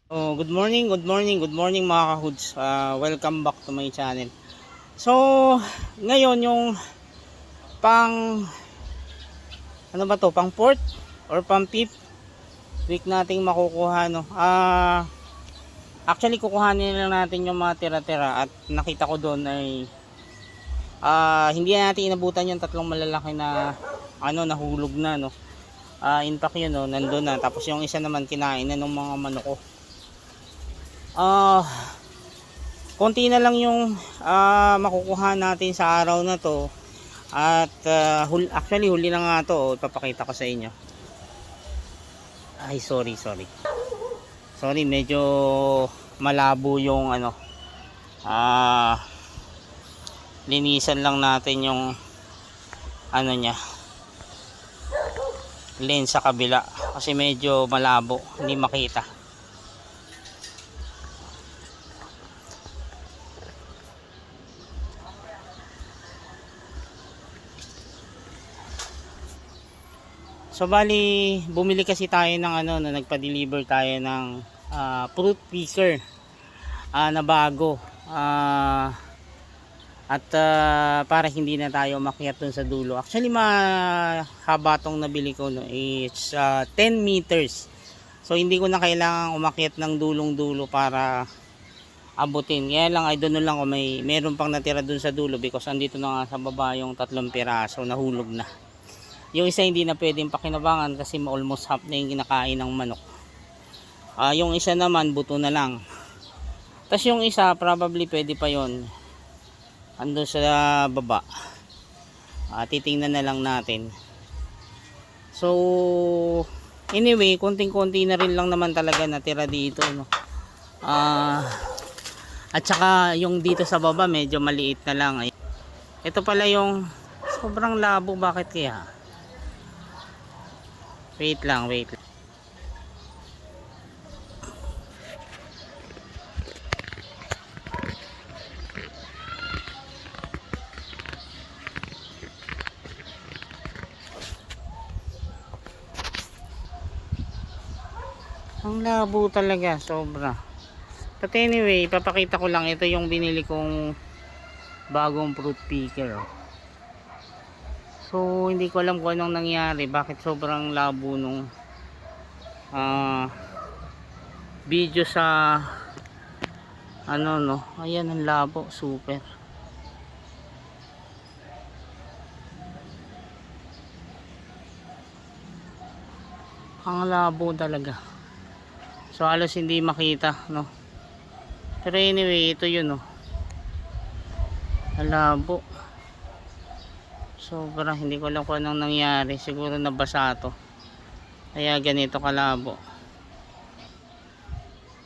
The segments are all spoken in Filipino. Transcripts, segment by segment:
Oh, good morning mga kahuds. Welcome back to my channel. So, ngayon yung pang ano ba to? Pang fourth or pang fifth week nating makukuha no. Actually kukuhanin lang natin yung mga tira-tira at nakita ko doon ay hindi na natin inabutan yung tatlong malalaki na nahulog na no. In fact yun no, nandoon na. Tapos yung isa naman kinain na ng mga manok ko. Konti na lang yung makukuha natin sa araw na to at actually huli na nga to, ipapakita ko sa inyo. Ay sorry, medyo malabo yung linisan lang natin yung niya lens sa kabila kasi medyo malabo, hindi makita. So bali bumili kasi tayo ng nagpa-deliver tayo ng fruit picker na bago at para hindi na tayo makyat dun sa dulo. Actually mahaba tong nabili ko no, it's 10 meters. So hindi ko na kailangan umakyat ng dulong-dulo para abutin. Kaya lang ay doon lang ko meron pang natira dun sa dulo because andito na nga sa baba yung 3 piraso nahulog na. Yung isa hindi na pwedeng pakinabangan kasi almost half na yung kinakain ng manok. Yung isa naman buto na lang. Tapos yung isa probably pwede pa yon. Andun sa baba. Titingnan na lang natin. So anyway, konting-konti na rin lang naman talaga natira dito no. At saka yung dito sa baba medyo maliit na lang. Ito pala yung sobrang labo, bakit kaya? Wait lang. Ang labo talaga, sobra. But anyway, ipapakita ko lang, ito yung binili kong bagong fruit picker. So, hindi ko alam kung anong nangyari, bakit sobrang labo nung video sa ayan ang labo, super. Ang labo talaga. So, halos hindi makita, no. Pero anyway, ito yun, no. Ang labo. Sobra, hindi ko alam kung anong nangyari. Siguro nabasa to. Kaya ganito kalabo.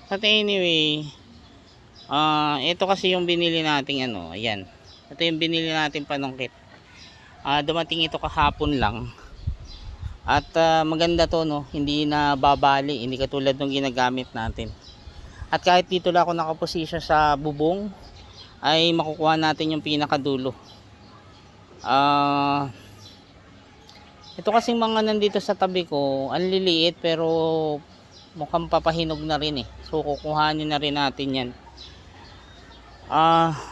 But anyway, ito kasi yung binili nating ayan. Ito yung binili nating panungkit. Dumating ito kahapon lang. At maganda to no, hindi na babali, hindi katulad ng ginagamit natin. At kahit dito lang ako nakaposisyon sa bubong, ay makukuha natin yung pinakadulo. Ito kasing mga nandito sa tabi ko, ang liliit pero mukhang papahinog na rin eh. So kukuhanin na rin natin yan.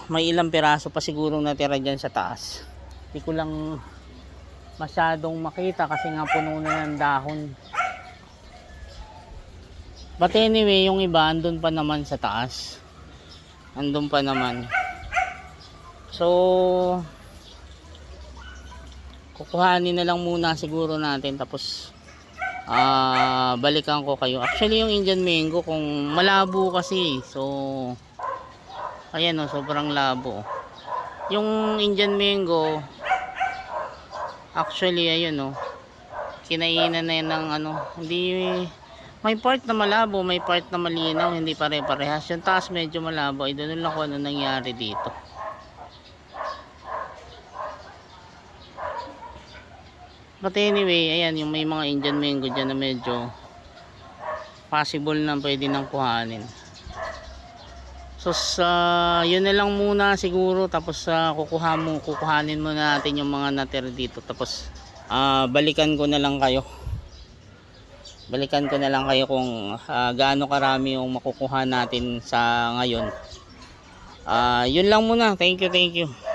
May ilang piraso pa sigurong natira dyan sa taas. Hindi ko lang masyadong makita kasi nga puno na ng dahon. But anyway, yung iba andun pa naman sa taas. Andun pa naman. So kukuhanin na lang muna siguro natin, tapos balikan ko kayo. Actually yung Indian mango kung malabo kasi, so ayan sobrang labo. Yung Indian mango actually ayun kinainan na yan ng hindi, may part na malabo, may part na malinaw, hindi pare-parehas. Yung taas medyo malabo, ay doon lang kung ano nangyari dito. But anyway, ayan yung may mga Indian mango dyan na medyo possible na pwede nang kuhanin. So yun na lang muna siguro, tapos kukuhanin muna natin yung mga natira dito, tapos balikan ko na lang kayo. Balikan ko na lang kayo kung gaano karami yung makukuha natin sa ngayon. Yun lang muna. Thank you, thank you.